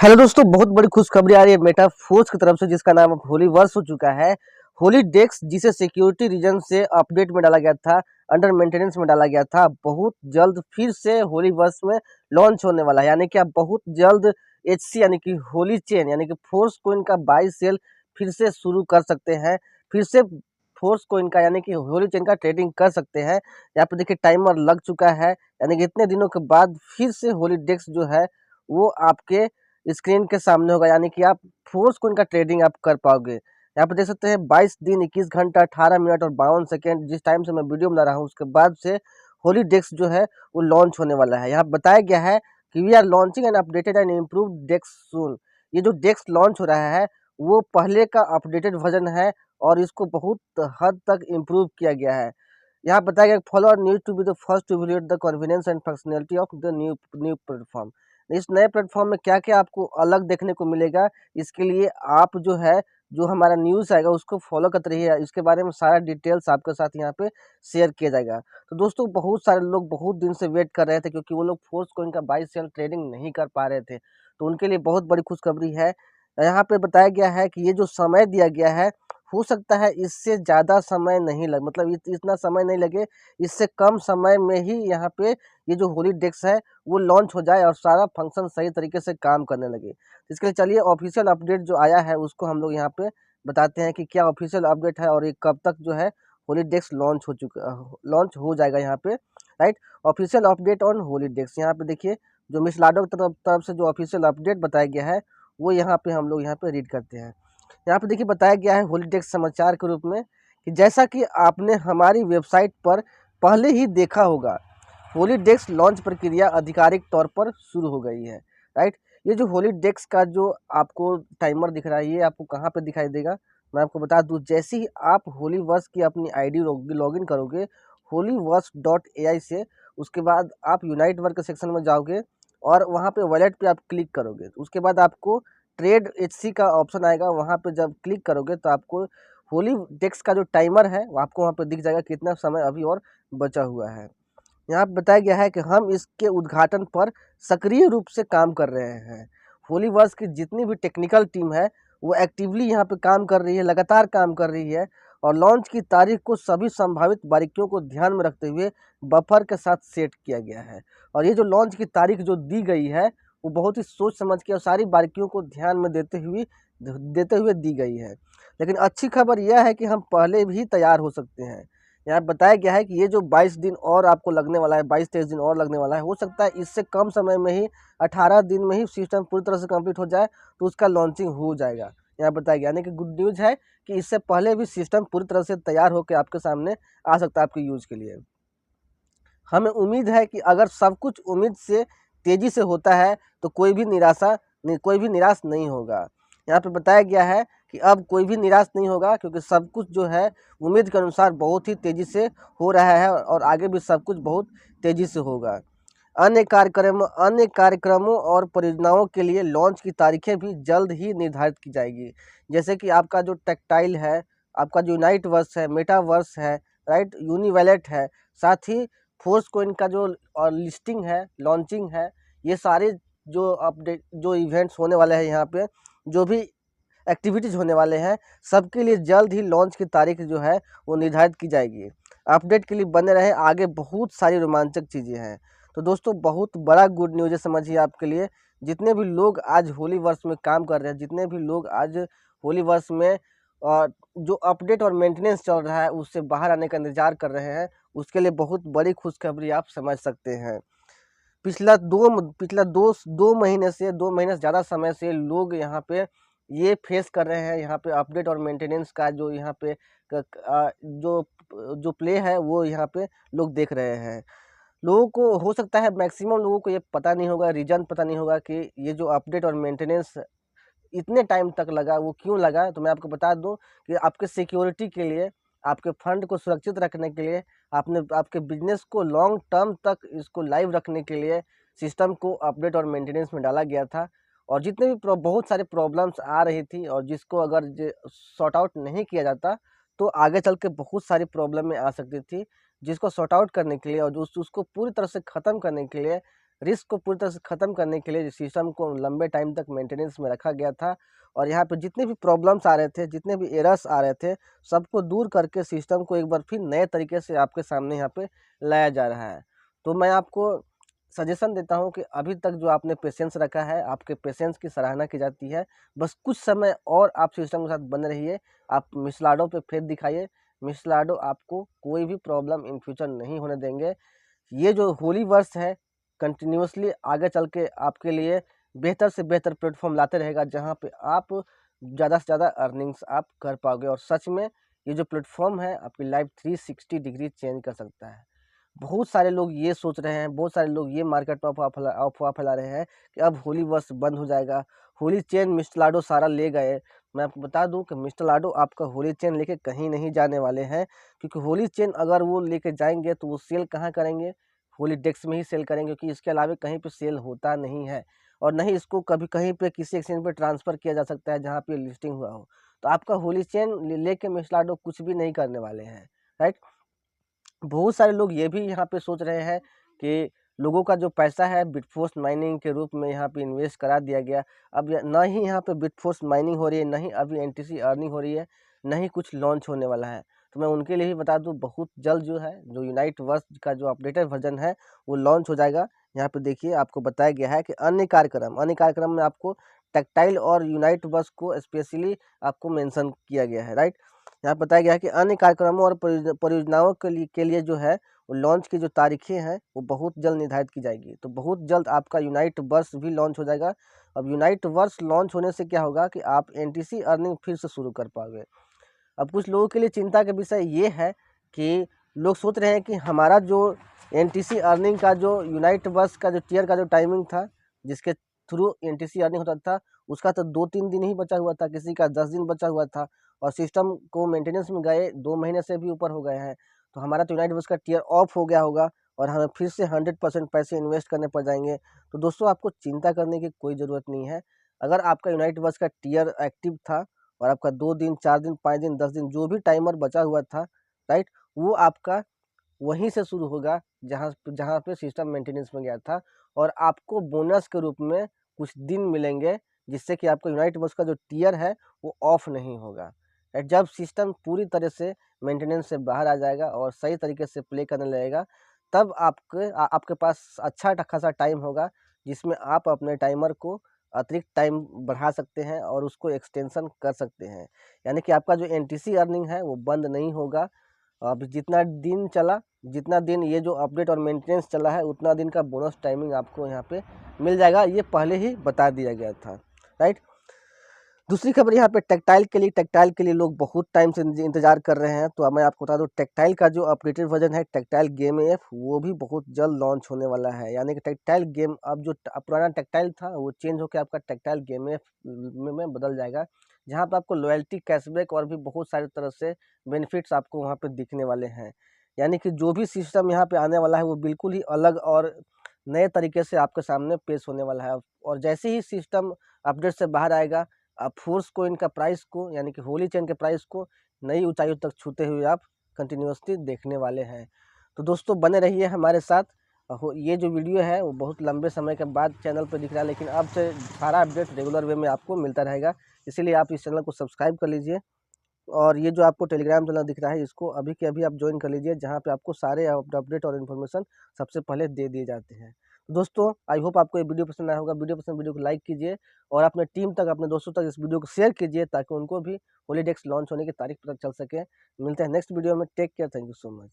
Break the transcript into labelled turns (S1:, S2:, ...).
S1: Hello दोस्तों, बहुत बड़ी खुशखबरी आ रही है मेटा फोर्स की तरफ से, जिसका नाम अब होली वर्स हो चुका है। होली डेस्क जिसे सिक्योरिटी रीजन से अपडेट में डाला गया था, अंडर मेंटेनेंस में डाला गया था, बहुत जल्द फिर से होली वर्स में लॉन्च होने वाला है। यानी कि आप बहुत जल्द एचसी यानी कि होली चेन यानी कि फोर्स कोइन का बाई सेल फिर से शुरू कर सकते हैं। फिर से फोर्स कोइन का यानी कि होली चेन का ट्रेडिंग कर सकते हैं। यहाँ पे देखिए टाइमर लग चुका है, यानी कि इतने दिनों के बाद फिर से होली डेस्क जो है वो आपके स्क्रीन के सामने होगा। यानी कि आप फोर्स कोइन का ट्रेडिंग आप कर पाओगे। यहाँ पे देख सकते हैं 22 दिन 21 घंटा 18 मिनट और 52 सेकेंड, जिस टाइम से मैं वीडियो बना रहा हूँ उसके बाद से होली डेस्क जो है वो लॉन्च होने वाला है। यहाँ बताया गया है कि we are launching an updated and improved desk soon. ये जो डेस्क लॉन्च हो रहा है वो पहले का अपडेटेड वर्जन है और इसको बहुत हद तक इम्प्रूव किया गया है। यहाँ बताया गया follower need to be the first to visit the convenience and functionality of the new new platform. इस नए प्लेटफॉर्म में क्या क्या आपको अलग देखने को मिलेगा, इसके लिए आप जो है जो हमारा न्यूज़ आएगा उसको फॉलो करते रहिए। इसके बारे में सारा डिटेल्स आपके साथ यहाँ पे शेयर किया जाएगा। तो दोस्तों, बहुत सारे लोग बहुत दिन से वेट कर रहे थे, क्योंकि वो लोग फोर्स कोइन का बाई सेल ट्रेडिंग नहीं कर पा रहे थे। तो उनके लिए बहुत बड़ी खुशखबरी है। यहाँ पे बताया गया है कि ये जो समय दिया गया है, हो सकता है इससे ज़्यादा समय नहीं लग मतलब इतना समय नहीं लगे। इससे कम समय में ही यहाँ पे ये जो होली डेस्क है वो लॉन्च हो जाए और सारा फंक्शन सही तरीके से काम करने लगे। इसके लिए चलिए ऑफिशियल अपडेट जो आया है उसको हम लोग यहाँ पे बताते हैं कि क्या ऑफिशियल अपडेट है और ये कब तक जो है होली डेस्क लॉन्च हो जाएगा यहाँ पे, right. Official update on Holi desk, यहाँ पे देखिए जो मिस लाडो की तरफ से जो ऑफिशियल अपडेट बताया गया है वो यहाँ पे हम लोग यहाँ पे रीड करते हैं। यहाँ पे देखिए बताया गया है होली डेस्क समाचार के रूप में कि जैसा कि आपने हमारी वेबसाइट पर पहले ही देखा होगा, होली डेस्क लॉन्च प्रक्रिया आधिकारिक तौर पर शुरू हो गई है, राइट। ये जो होली डेस्क का जो आपको टाइमर दिख रहा है ये आपको कहाँ पे दिखाई देगा, मैं आपको बता दूं। जैसे ही आप होली वर्स की अपनी आईडी लॉगिन करोगे होली वर्स डॉट ए आई से, उसके बाद आप यूनाइट वर्क सेक्शन में जाओगे और वहाँ पे वॉलेट पे आप क्लिक करोगे। उसके बाद आपको ट्रेड एचसी का ऑप्शन आएगा, वहाँ पे जब क्लिक करोगे तो आपको होली डेस्क का जो टाइमर है वो आपको वहाँ पे दिख जाएगा कितना समय अभी और बचा हुआ है। यहाँ पे बताया गया है कि हम इसके उद्घाटन पर सक्रिय रूप से काम कर रहे हैं। होली वर्स की जितनी भी टेक्निकल टीम है वो एक्टिवली यहाँ पे काम कर रही है, लगातार काम कर रही है। और लॉन्च की तारीख को सभी संभावित बारीकियों को ध्यान में रखते हुए बफर के साथ सेट किया गया है। और ये जो लॉन्च की तारीख जो दी गई है वो बहुत ही सोच समझ के और सारी बारीकियों को ध्यान में देते हुए दी गई है। लेकिन अच्छी खबर यह है कि हम पहले भी तैयार हो सकते हैं। यहाँ बताया गया है कि ये जो 22 दिन और आपको लगने वाला है, 22-23 दिन और लगने वाला है, हो सकता है इससे कम समय में ही 18 दिन में ही सिस्टम पूरी तरह से कंप्लीट हो जाए तो उसका लॉन्चिंग हो जाएगा। यहाँ बताया गया, यानी कि गुड न्यूज़ है कि इससे पहले भी सिस्टम पूरी तरह से तैयार होकर आपके सामने आ सकता है आपके यूज़ के लिए। हमें उम्मीद है कि अगर सब कुछ उम्मीद से तेज़ी से होता है तो कोई भी निराश नहीं होगा। यहाँ पे बताया गया है कि अब कोई भी निराश नहीं होगा, क्योंकि सब कुछ जो है उम्मीद के अनुसार बहुत ही तेज़ी से हो रहा है और आगे भी सब कुछ बहुत तेज़ी से होगा। अन्य कार्यक्रमों और परियोजनाओं के लिए लॉन्च की तारीखें भी जल्द ही निर्धारित की जाएगी। जैसे कि आपका जो टेक्टाइल है, आपका जो यूनाइट वर्स है, मेटावर्स है, राइट, यूनी वैलेट है, साथ ही फोर्स कोइन का जो लिस्टिंग है, लॉन्चिंग है, ये सारे जो अपडेट जो इवेंट्स होने वाले हैं, यहाँ पे जो भी एक्टिविटीज़ होने वाले हैं, सबके लिए जल्द ही लॉन्च की तारीख जो है वो निर्धारित की जाएगी। अपडेट के लिए बने रहे, आगे बहुत सारी रोमांचक चीज़ें हैं। तो दोस्तों, बहुत बड़ा गुड न्यूज़ है समझिए आपके लिए। जितने भी लोग आज होली वर्स में काम कर रहे हैं, जितने भी लोग आज होली वर्स में जो अपडेट और मेंटेनेंस चल रहा है उससे बाहर आने का इंतज़ार कर रहे हैं, उसके लिए बहुत बड़ी खुशखबरी आप समझ सकते हैं। पिछला 2 महीने से ज़्यादा समय से लोग यहाँ पे ये फेस कर रहे हैं। यहाँ पे अपडेट और मेंटेनेंस का जो यहाँ पे जो जो प्ले है वो यहाँ पे लोग देख रहे हैं। लोगों को हो सकता है मैक्सिमम लोगों को ये पता नहीं होगा, रीज़न पता नहीं होगा कि ये जो अपडेट और मेंटेनेंस इतने टाइम तक लगा वो क्यों लगा। तो मैं आपको बता दूं कि आपके सिक्योरिटी के लिए, आपके फंड को सुरक्षित रखने के लिए, आपने आपके बिजनेस को लॉन्ग टर्म तक इसको लाइव रखने के लिए सिस्टम को अपडेट और मेंटेनेंस में डाला गया था। और जितने भी बहुत सारे प्रॉब्लम्स आ रही थी और जिसको अगर सॉर्ट आउट नहीं किया जाता तो आगे चल के बहुत सारी प्रॉब्लम में आ सकती थी, जिसको सॉर्ट आउट करने के लिए और उसको पूरी तरह से ख़त्म करने के लिए रिस्क को पूरी तरह से ख़त्म करने के लिए सिस्टम को लंबे टाइम तक मेंटेनेंस में रखा गया था और यहाँ पे जितने भी प्रॉब्लम्स आ रहे थे, जितने भी एरर्स आ रहे थे, सबको दूर करके सिस्टम को एक बार फिर नए तरीके से आपके सामने यहाँ पे लाया जा रहा है। तो मैं आपको सजेशन देता हूँ कि अभी तक जो आपने पेशेंस रखा है, आपके पेशेंस की सराहना की जाती है। बस कुछ समय और आप सिस्टम के साथ बने रहिए, आप मिस्लाडो पे फेथ दिखाइए। मिस्लाडो आपको कोई भी प्रॉब्लम इन फ्यूचर नहीं होने देंगे। ये जो होली वर्ष है कंटिन्यूअसली आगे चल के आपके लिए बेहतर से बेहतर प्लेटफॉर्म लाते रहेगा, जहाँ पे आप ज़्यादा से ज़्यादा अर्निंग्स आप कर पाओगे और सच में ये जो प्लेटफॉर्म है आपकी लाइफ 360 डिग्री चेंज कर सकता है। बहुत सारे लोग ये सोच रहे हैं, बहुत सारे लोग ये मार्केट में अफवाह फैला रहे हैं कि अब होली वर्ष बंद हो जाएगा, होली चेन मिस्टर लाडो सारा ले गए। मैं आपको बता दूं कि मिस्टर लाडो आपका होली चेन लेके कहीं नहीं जाने वाले हैं, क्योंकि होली चेन अगर वो लेके जाएंगे तो वो सेल कहाँ करेंगे, होली डेस्क में ही सेल करेंगे, क्योंकि इसके अलावा कहीं पे सेल होता नहीं है और नहीं इसको कभी कहीं पे किसी एक्सचेंज पे ट्रांसफ़र किया जा सकता है जहाँ पे लिस्टिंग हुआ हो। तो आपका होली चेन लेके मिस्टर लाडो कुछ भी नहीं करने वाले हैं, राइट। बहुत सारे लोग ये भी यहाँ पे सोच रहे हैं कि लोगों का जो पैसा है बिटफोर्स माइनिंग के रूप में यहाँ पे इन्वेस्ट करा दिया गया। अब ना ही यहाँ पे बिटफोर्स माइनिंग हो रही है, ना ही अभी एनटीसी अर्निंग हो रही है, ना ही कुछ लॉन्च होने वाला है। तो मैं उनके लिए भी बता दूं, बहुत जल्द जो है जो यूनाइट वर्स का जो अपडेटेड वर्जन है वो लॉन्च हो जाएगा। यहाँ पे देखिए आपको बताया गया है कि अन्य कार्यक्रम में आपको टेक्टाइल और यूनाइट वर्स को स्पेशली आपको मेंशन किया गया है, राइट। यहाँ बताया गया है कि अन्य कार्यक्रमों और परियोजनाओं के लिए जो है वो लॉन्च की जो तारीखें हैं वो बहुत जल्द निर्धारित की जाएगी। तो बहुत जल्द आपका यूनाइट वर्स भी लॉन्च हो जाएगा। अब यूनाइट वर्स लॉन्च होने से क्या होगा कि आप एनटीसी अर्निंग फिर से शुरू कर पाओगे। अब कुछ लोगों के लिए चिंता का विषय ये है कि लोग सोच रहे हैं कि हमारा जो एनटीसी अर्निंग का जो यूनाइट वर्स का जो टियर का जो टाइमिंग था, जिसके थ्रू एनटीसी अर्निंग होता था, उसका तो 2-3 दिन ही बचा हुआ था, किसी का 10 दिन बचा हुआ था और सिस्टम को मेंटेनेंस में गए 2 महीने से भी ऊपर हो गए हैं। तो हमारा तो यूनाइट वर्स का टियर ऑफ हो गया होगा और हमें फिर से 100% पैसे इन्वेस्ट करने पड़ जाएंगे। तो दोस्तों आपको चिंता करने की कोई ज़रूरत नहीं है। अगर आपका यूनाइट वर्स का टियर एक्टिव था और आपका 2 दिन, 4 दिन, 5 दिन, 10 दिन जो भी टाइमर बचा हुआ था, राइट, वो आपका वहीं से शुरू होगा जहाँ जहाँ पे सिस्टम मेंटेनेंस में गया था और आपको बोनस के रूप में कुछ दिन मिलेंगे, जिससे कि आपका यूनाइट वर्स का जो टियर है वो ऑफ नहीं होगा। जब सिस्टम पूरी तरह से मेंटेनेंस से बाहर आ जाएगा और सही तरीके से प्ले करने लगेगा, तब आपके पास अच्छा खासा टाइम होगा, जिसमें आप अपने टाइमर को अतिरिक्त टाइम बढ़ा सकते हैं और उसको एक्सटेंशन कर सकते हैं। यानी कि आपका जो एनटीसी अर्निंग है वो बंद नहीं होगा। अब जितना दिन ये जो अपडेट और मेंटेनेंस चला है, उतना दिन का बोनस टाइमिंग आपको यहाँ पे मिल जाएगा। ये पहले ही बता दिया गया था, राइट। दूसरी खबर यहाँ पे टेक्टाइल के लिए लोग बहुत टाइम से इंतजार कर रहे हैं। तो अब मैं आपको बता दूं, टेक्टाइल का जो अपडेटेड वर्जन है टेक्टाइल गेम एफ, वो भी बहुत जल्द लॉन्च होने वाला है। यानी कि टेक्टाइल गेम, अब जो पुराना टेक्टाइल था वो चेंज होकर आपका टेक्टाइल गेम एफ में बदल जाएगा, जहाँ पर आपको लॉयल्टी, कैशबैक और भी बहुत सारे तरह से बेनिफिट्स आपको वहाँ पे दिखने वाले हैं। यानी कि जो भी सिस्टम यहाँ पे आने वाला है वो बिल्कुल ही अलग और नए तरीके से आपके सामने पेश होने वाला है। और जैसे ही सिस्टम अपडेट से बाहर आएगा, आप फोर्स कोइन का प्राइस को, यानी कि होली चेन के प्राइस को नई ऊंचाइयों तक छूते हुए आप कंटिन्यूअसली देखने वाले हैं। तो दोस्तों बने रहिए हमारे साथ। ये जो वीडियो है वो बहुत लंबे समय के बाद चैनल पर दिख रहा है, लेकिन अब से सारा अपडेट रेगुलर वे में आपको मिलता रहेगा। इसीलिए आप इस चैनल को सब्सक्राइब कर लीजिए और ये जो आपको टेलीग्राम चैनल दिख रहा है इसको अभी के अभी आप ज्वाइन कर लीजिए, जहाँ पे आपको सारे अपडेट और इन्फॉर्मेशन सबसे पहले दे दिए जाते हैं। तो दोस्तों आई होप आपको ये वीडियो पसंद आया होगा। वीडियो को लाइक कीजिए और अपने टीम तक, अपने दोस्तों तक इस वीडियो को शेयर कीजिए, ताकि उनको भी हॉलीडेक्स लॉन्च होने की तारीख पता चल सके। मिलते हैं नेक्स्ट वीडियो में। Take care, thank you so much.